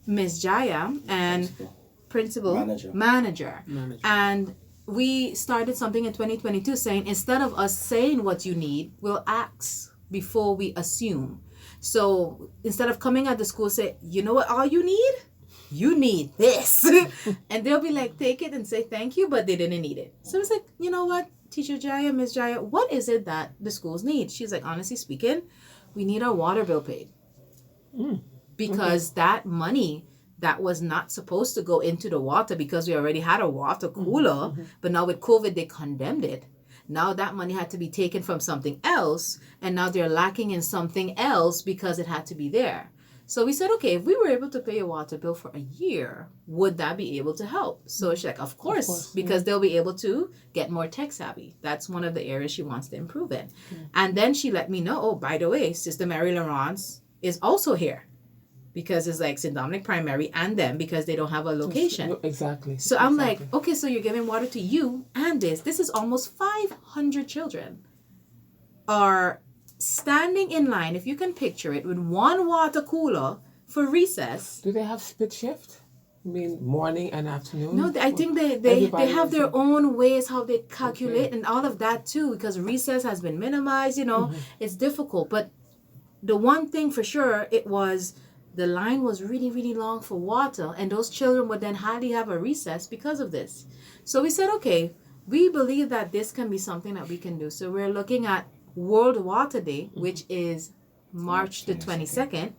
Ms. Jaya and principal manager. And we started something in 2022 saying, instead of us saying what you need, we'll ask before we assume. So instead of coming at the school, say, you know what all you need? You need this. And they'll be like, take it and say thank you, but they didn't need it. So it's like, you know what, Teacher Jaya, Ms. Jaya, what is it that the schools need? She's like, honestly speaking, we need our water bill paid. Because that money that was not supposed to go into the water, because we already had a water cooler, but now with COVID, they condemned it. Now that money had to be taken from something else, and now they're lacking in something else because it had to be there. So we said, okay, if we were able to pay a water bill for a year, would that be able to help? So she's like, of course, because they'll be able to get more tech savvy. That's one of the areas she wants to improve in. And then she let me know, oh, by the way, Sister Mary Laurence is also here. Because it's like St. Dominic Primary and them, because they don't have a location. Exactly. So I'm like, okay, so you're giving water to you and this. This is almost 500 children are standing in line, if you can picture it, with one water cooler for recess. Do they have split shift? I mean, morning and afternoon? No, I think they have their own ways how they calculate and all of that too, because recess has been minimized, you know, it's difficult. But the one thing for sure, it was the line was really, really long for water, and those children would then hardly have a recess because of this. So we said, okay, we believe that this can be something that we can do. So we're looking at World Water Day, which is March the 22nd.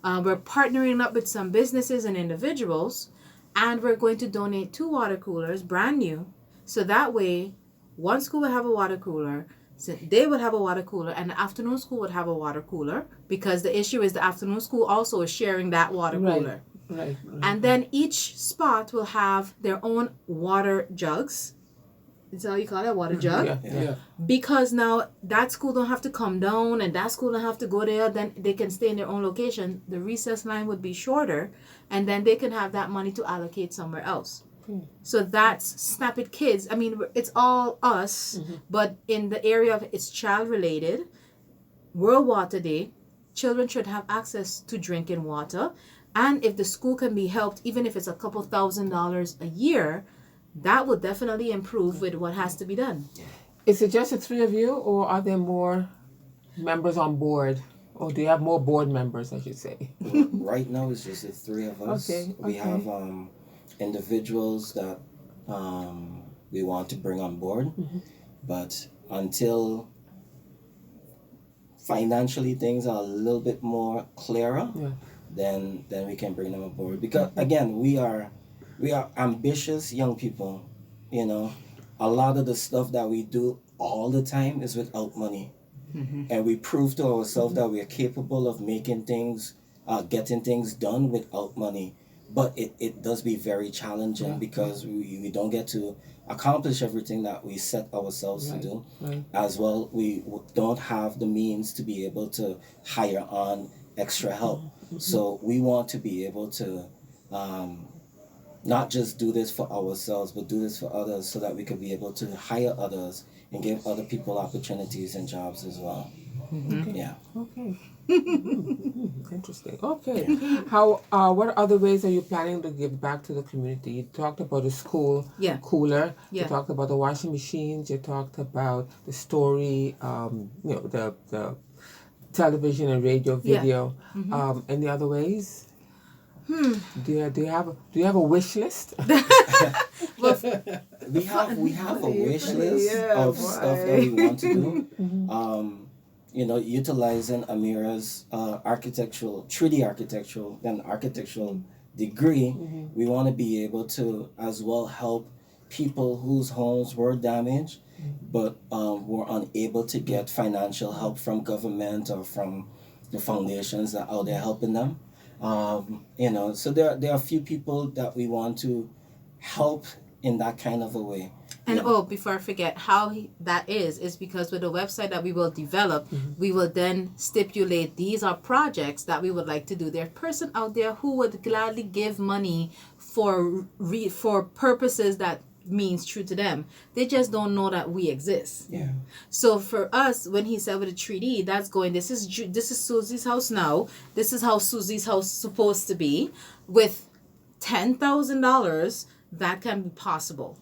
We're partnering up with some businesses and individuals, and we're going to donate 2 water coolers, brand new. So that way, one school will have a water cooler, so they would have a water cooler, and the afternoon school would have a water cooler, because the issue is the afternoon school also is sharing that water cooler. Right. And then each spot will have their own water jugs. Is that how you call it? Water jug? Yeah. Because now that school don't have to come down and that school don't have to go there. Then they can stay in their own location. The recess line would be shorter, and then they can have that money to allocate somewhere else. So that's SnapiT Kidz. I mean, it's all us, but in the area of it's child related. World Water Day, children should have access to drinking water, and if the school can be helped, even if it's a couple $1,000s a year, that will definitely improve with what has to be done. Is it just the 3 of you, or are there more members on board? Or do you have more board members, I should say? Right now, it's just the 3 of us. We have individuals that we want to bring on board, but until financially things are a little bit more clearer, then we can bring them on board. Because again, we are ambitious young people. You know, a lot of the stuff that we do all the time is without money, and we prove to ourselves that we are capable of making things, getting things done without money. But it does be very challenging because we don't get to accomplish everything that we set ourselves to do. As well, we don't have the means to be able to hire on extra help. So we want to be able to not just do this for ourselves, but do this for others, so that we could be able to hire others and give other people opportunities and jobs as well. Okay. Interesting. Okay. How? What other ways are you planning to give back to the community? You talked about the school cooler. You talked about the washing machines. You talked about the story. The television and radio, video. Any other ways? Do you have a wish list? We have a wish list of stuff that we want to do. Utilizing Amira's 3D architectural degree, we want to be able to as well help people whose homes were damaged, but were unable to get financial help from government or from the foundations that are out there helping them. So there are a few people that we want to help in that kind of a way. And before I forget, how that is because with the website that we will develop, we will then stipulate these are projects that we would like to do. There's a person out there who would gladly give money for purposes that means true to them. They just don't know that we exist. Yeah. So for us, when he said with a 3D, that's going, this is Susie's house now. This is how Susie's house is supposed to be. With $10,000, that can be possible.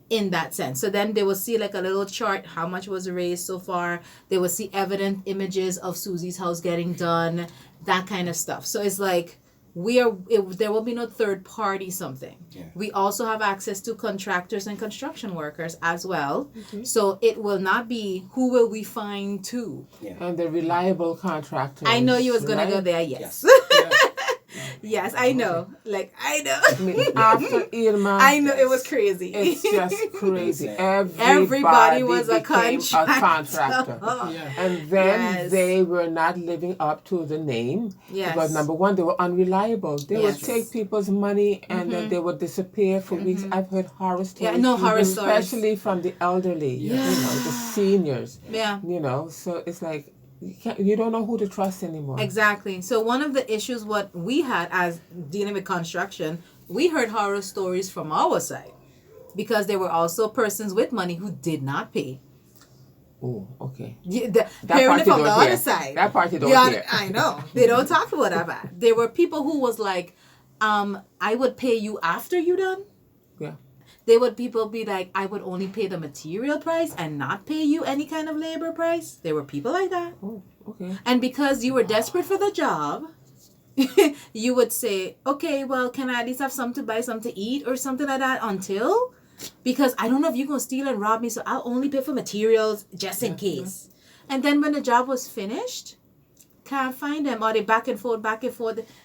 In that sense. So then they will see like a little chart, how much was raised so far. They will see evident images of Susie's house getting done, that kind of stuff. So it's like there will be no third party something. Yeah. We also have access to contractors and construction workers as well. So it will not be who will we find to. Yeah. And the reliable contractors. I know you was going to go there, yes. Yes, I know. Like, I know. I mean, after Irma, I know, it was crazy. It's just crazy. Everybody was a contractor. And then they were not living up to the name. Yes. Because number one, they were unreliable. They would take people's money and then they would disappear for weeks. I've heard horror stories. Yeah, no, horror stories. Especially from the elderly, you know, the seniors. Yeah. You know, so it's like, you don't know who to trust anymore. Exactly. So one of the issues what we had as dealing with construction, we heard horror stories from our side because there were also persons with money who did not pay. Oh, okay. Hearing it from the other side. That part you don't hear. I know. They don't talk about that. There were people who was like, I would pay you after you done. Yeah. People be like, I would only pay the material price and not pay you any kind of labor price. There were people like that. Oh, okay. And because you were desperate for the job, you would say, okay, well, can I at least have something to buy, something to eat or something like that until? Because I don't know if you're going to steal and rob me, so I'll only pay for materials just in case. And then when the job was finished, can't find them, or they back and forth,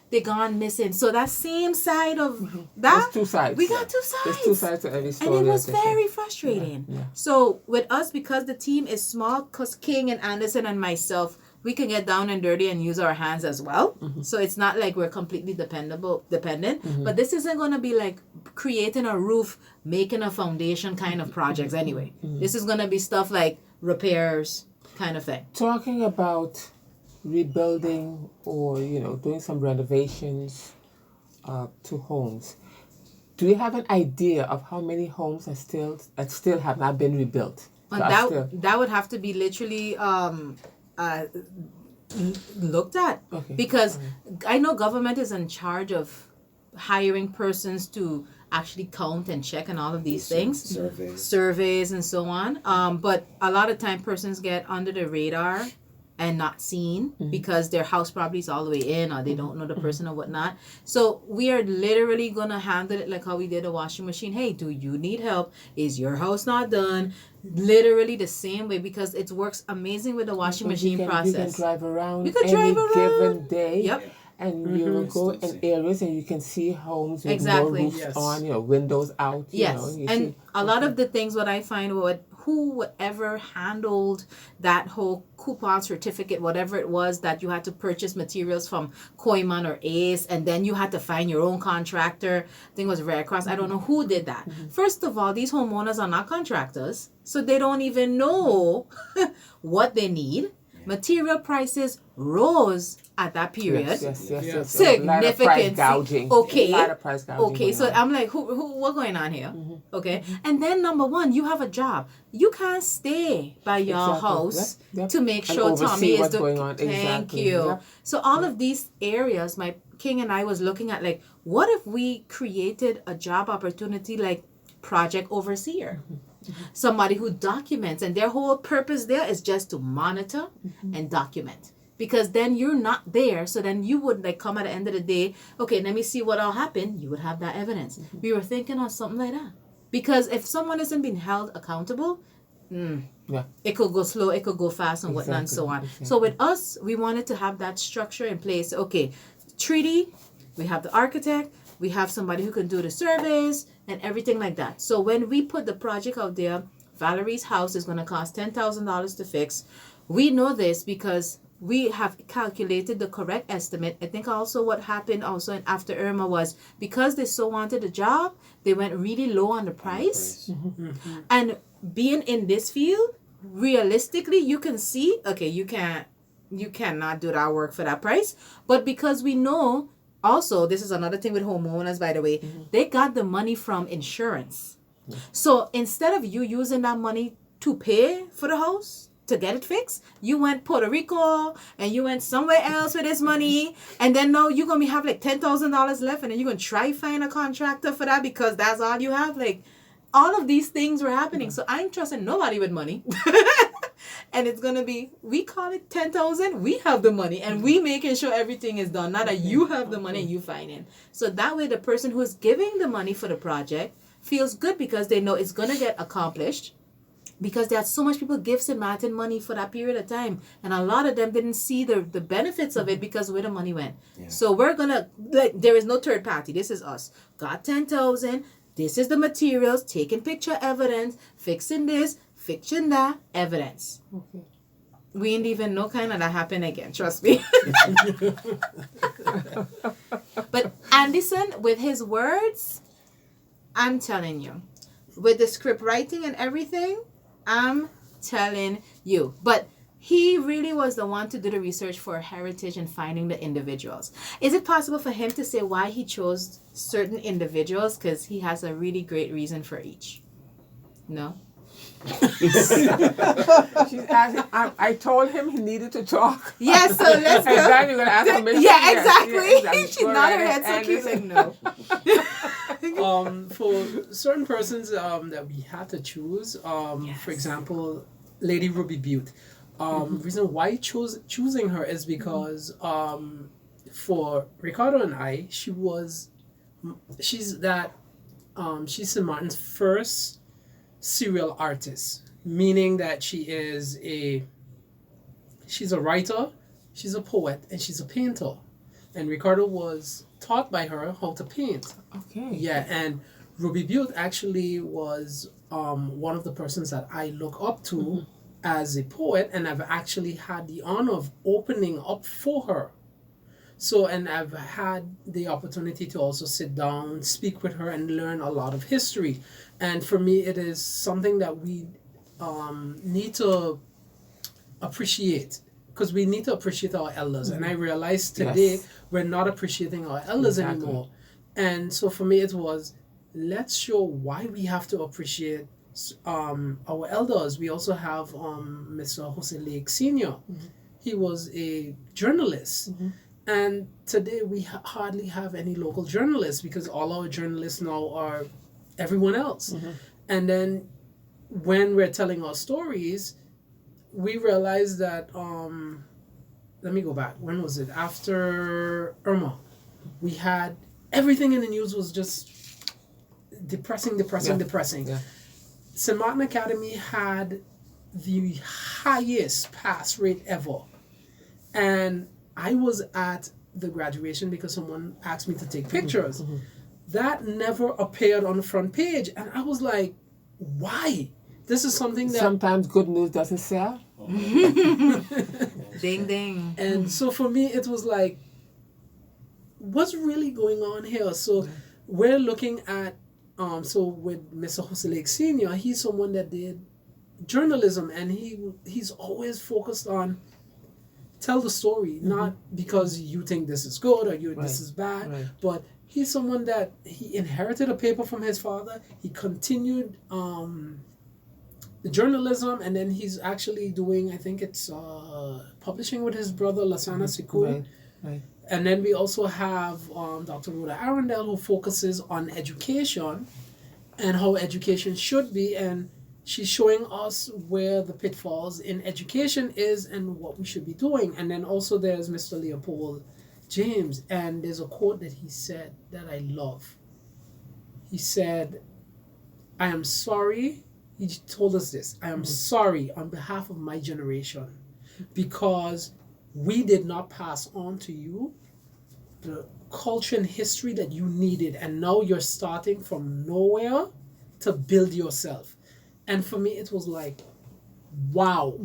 they gone missing. So that same side of that, there's two sides. We got two sides. There's two sides to every story. And it was very frustrating. Yeah. So with us, because the team is small, because King and Anderson and myself, we can get down and dirty and use our hands as well. So it's not like we're completely dependent. But this isn't going to be like creating a roof, making a foundation kind of projects anyway. This is going to be stuff like repairs kind of thing. Talking about rebuilding or, you know, doing some renovations to homes. Do you have an idea of how many homes are still have not been rebuilt? That would have to be literally looked at, because I know government is in charge of hiring persons to actually count and check and all of these things, surveys and so on. But a lot of time persons get under the radar and not seen because their house probably is all the way in, or they don't know the person or whatnot. So we are literally gonna handle it like how we did a washing machine. Hey, do you need help? Is your house not done? Literally the same way, because it works amazing with the washing machine process. You can drive around given day. Yep. And you will go in areas and you can see homes with no roofs on, you know, windows out. Yes. And a lot of the things what I find whoever handled that whole coupon certificate, whatever it was that you had to purchase materials from Koiman or Ace, and then you had to find your own contractor. I think it was Red Cross. I don't know who did that. First of all, these homeowners are not contractors, so they don't even know what they need. Material prices rose at that period. Yes. Significant. A lot of price gouging. Okay. A lot of price gouging. Okay, so I'm like, what's going on here? Okay. And then number one, you have a job. You can't stay by your house to make sure Tommy is going on. Thank you. Yep. So all of these areas, my King and I was looking at, like, what if we created a job opportunity like project overseer? Somebody who documents, and their whole purpose there is just to monitor and document, because then you're not there, so then you would like come at the end of the day, okay, let me see what all happened. You would have that evidence. We were thinking on something like that, because if someone isn't being held accountable, it could go slow, it could go fast, and whatnot and so on. So with us, we wanted to have that structure in place. Okay, treaty, we have the architect, we have somebody who can do the surveys and everything like that. So when we put the project out there, Valerie's house is going to cost $10,000 to fix. We know this because we have calculated the correct estimate. I think also what happened also after Irma was because they so wanted a job, they went really low on the price. And being in this field, realistically, you can see, okay, you cannot do that work for that price. But because we know, also, this is another thing with homeowners, by the way, they got the money from insurance. So instead of you using that money to pay for the house, to get it fixed, you went Puerto Rico and you went somewhere else with this money, and then now you're gonna have like $10,000 left, and then you're gonna try find a contractor for that because that's all you have. Like, all of these things were happening. So I ain't trusting nobody with money. And it's gonna be, we call it 10,000, we have the money and we making sure everything is done, not that you have the money and you find it. So that way the person who's giving the money for the project feels good because they know it's gonna get accomplished. Because there's so much people give St. Maarten money for that period of time. And a lot of them didn't see the benefits of it because of where the money went. Yeah. So we're going to, like, there is no third party. This is us. Got 10,000. This is the materials. Taking picture evidence. Fixing this. Fixing that. Evidence. Okay. We ain't even know kind of that happen again. Trust me. But Anderson, with his words, I'm telling you, with the script writing and everything, I'm telling you. But he really was the one to do the research for heritage and finding the individuals. Is it possible for him to say why he chose certain individuals? Because he has a really great reason for each. No? She's asking, I told him he needed to talk. Yeah, so let's go. And then you're going to ask him. Yeah, exactly. She's nodding her head, so she's like, no. For certain persons that we had to choose, for example, Lady Ruby Butte. Reason why choosing her is because for Ricardo and I, she's St. Maarten's first serial artist, meaning that she's a writer, she's a poet, and she's a painter. And Ricardo was taught by her how to paint. Okay. Yeah, and Ruby Butte actually was one of the persons that I look up to as a poet, and I've actually had the honor of opening up for her. So, and I've had the opportunity to also sit down, speak with her, and learn a lot of history. And for me, it is something that we need to appreciate. Because we need to appreciate our elders. And I realized today we're not appreciating our elders anymore. And so for me it was, let's show why we have to appreciate our elders. We also have Mr. Jose Lake Sr. He was a journalist. And today we hardly have any local journalists because all our journalists now are everyone else. And then when we're telling our stories, we realized that, let me go back. When was it? After Irma, we had everything in the news was just depressing. Yeah. St. Maarten Academy had the highest pass rate ever. And I was at the graduation because someone asked me to take pictures. That never appeared on the front page. And I was like, why? This is something that... Sometimes good news doesn't sell. Ding, ding. And so for me, it was like, what's really going on here? So we're looking at, so with Mr. Jose Lake Sr., he's someone that did journalism, and he's always focused on tell the story, not because you think this is good or this is bad, but he's someone that he inherited a paper from his father. He continued the journalism, and then he's actually doing, I think it's publishing with his brother Lasana Siku. And then we also have Dr. Rhoda Arundel, who focuses on education and how education should be, and she's showing us where the pitfalls in education is and what we should be doing. And then also there's Mr. Leopold James, and there's a quote that he said that I love. He said, I am sorry. He told us this. I am sorry on behalf of my generation because we did not pass on to you the culture and history that you needed, and now you're starting from nowhere to build yourself. And for me, it was like, wow.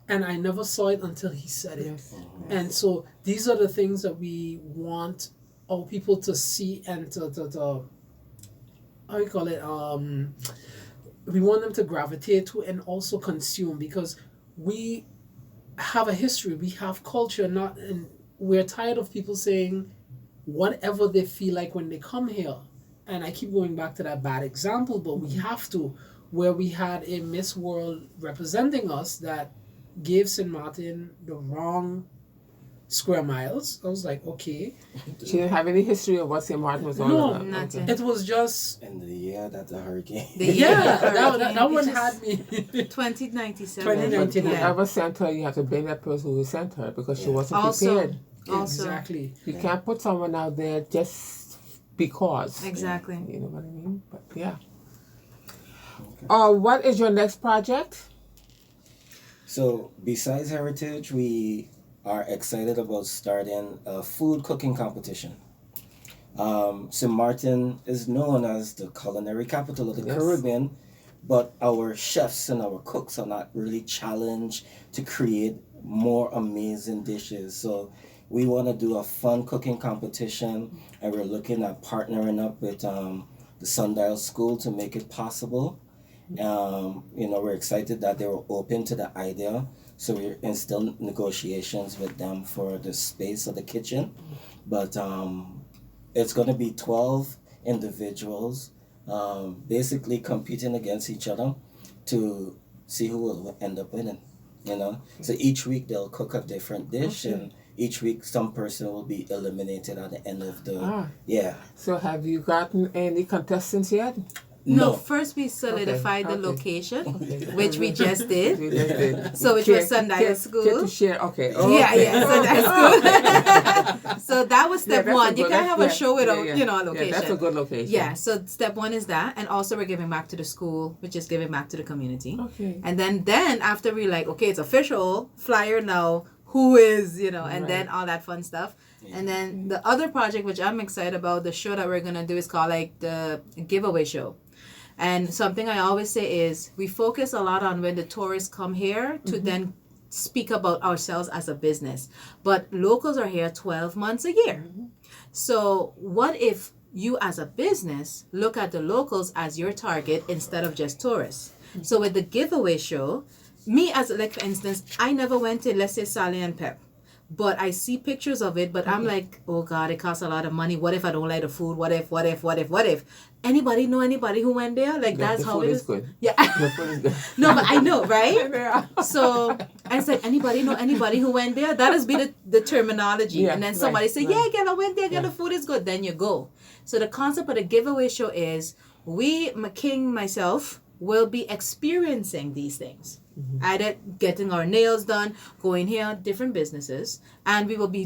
And I never saw it until he said it. And so these are the things that we want our people to see and to how you call it, we want them to gravitate to and also consume, because we have a history, we have culture, and we're tired of people saying whatever they feel like when they come here. and I keep going back to that bad example, but we have to, where we had a Miss World representing us that gave St. Maarten the wrong square miles. I was like, okay. She didn't have any history of what St. Maarten was all about. No, nothing. It was just... And the year that the hurricane... that one had me. 2097. Whoever sent her, you have to blame that person who sent her because she wasn't prepared. Exactly. You can't put someone out there just because. Exactly. You know what I mean? But yeah. What is your next project? So besides Heritage, we are excited about starting a food cooking competition. St. Maarten is known as the culinary capital of the Caribbean, but our chefs and our cooks are not really challenged to create more amazing dishes. So we want to do a fun cooking competition, and we're looking at partnering up with the Sundial School to make it possible. We're excited that they were open to the idea. So we're in still negotiations with them for the space of the kitchen. But it's going to be 12 individuals basically competing against each other to see who will end up winning. So each week they'll cook a different dish, and each week some person will be eliminated at the end of the... So have you gotten any contestants yet? No, first we solidified the location, which we just did. So which was Sundial School. To share, Sundial School. So that was step one. You can't have a show without, a location. Yeah, that's a good location. Yeah, so step one is that. And also we're giving back to the school, which is giving back to the community. Okay. And then after we it's official, flyer now, who is, and then all that fun stuff. Yeah. And then the other project, which I'm excited about, the show that we're going to do is called the giveaway show. And something I always say is we focus a lot on when the tourists come here to then speak about ourselves as a business. But locals are here 12 months a year. So what if you as a business look at the locals as your target instead of just tourists? So with the giveaway show, me as for instance, I never went to, let's say, Sally and Pep. But I see pictures of it, but I'm like, oh God, it costs a lot of money. What if I don't like the food? What if? Anybody know anybody who went there? That's how it is. Good. Yeah. The food is good. No, but I know, right? So I said, anybody know anybody who went there? That is be the terminology. Yeah, and then somebody say, yeah, girl, I went there, girl, the food is good. Then you go. So the concept of the giveaway show is myself, will be experiencing these things. Either getting our nails done, going here, different businesses, and we will be